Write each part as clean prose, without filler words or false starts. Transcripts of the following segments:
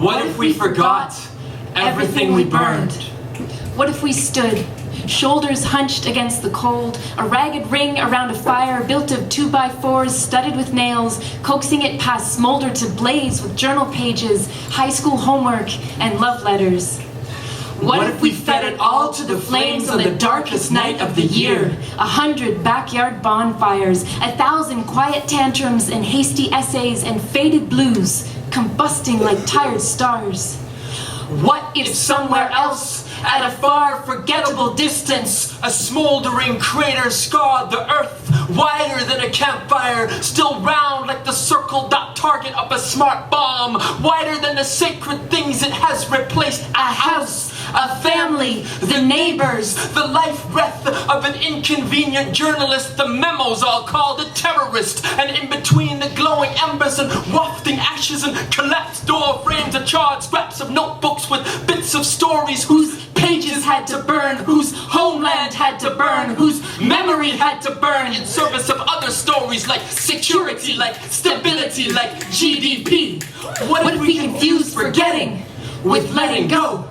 What if we forgot everything we burned? What if we stood, shoulders hunched against the cold, a ragged ring around a fire built of 2x4s studded with nails, coaxing it past smolder to blaze with journal pages, high school homework, and love letters? What if we fed it all to the flames on the darkest night of the year? 100 backyard bonfires, 1,000 quiet tantrums and hasty essays and faded blues, combusting like tired stars. What if somewhere else, at a far forgettable distance, A smoldering crater scarred the earth, wider than a campfire, still round like the circle dot target of a smart bomb, wider than the sacred things it has replaced? a house, a family, the neighbors, The life breath of an inconvenient journalist, the memos all called a terrorist, and in between the glowing embers and wafting ashes and collapsed door frames are charred scraps of notebooks with bits of stories whose pages had to burn, whose homeland had to burn, whose memory had to burn in service of other stories like security, like stability, like GDP. What if we confuse forgetting with letting go?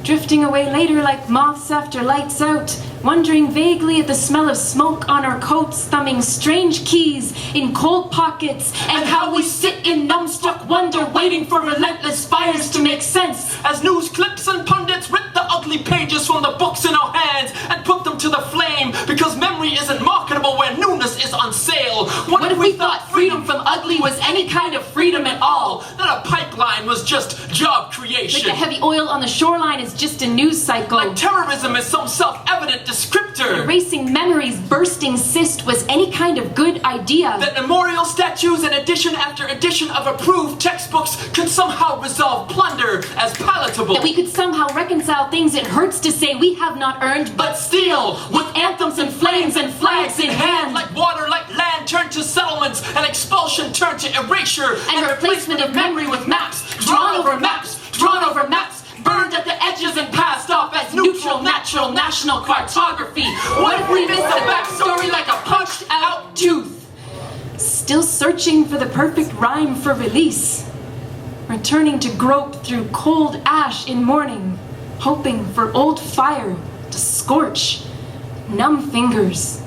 Drifting away later like moths after lights out, wondering vaguely at the smell of smoke on our coats, thumbing strange keys in cold pockets, and how we sit in numbstruck wonder waiting for relentless fires to make sense. As news clips and pundits rip the ugly pages from the books in our hands and put them to the flame, because memory isn't marketable where newness is on sale. What if we thought freedom from ugly was any kind of freedom at all? That a pipeline was just job Like creation. the heavy oil on the shoreline is just a news cycle. Like terrorism is some self-evident descriptor. Erasing memories, bursting cyst was any kind of good idea. That memorial statues and edition after edition of approved textbooks could somehow resolve plunder as palatable. That we could somehow reconcile things it hurts to say we have not earned, but steal, with anthems and flames and flags in hand. Like water, like land turned to settlements, and expulsion turned to erasure, And replacement of memory with maps, drawn over maps, drawn over maps, burned at the edges and passed off as neutral, natural, national cartography. What if we missed the backstory like a punched out tooth? Still searching for the perfect rhyme for release. Returning to grope through cold ash in morning, hoping for old fire to scorch numb fingers.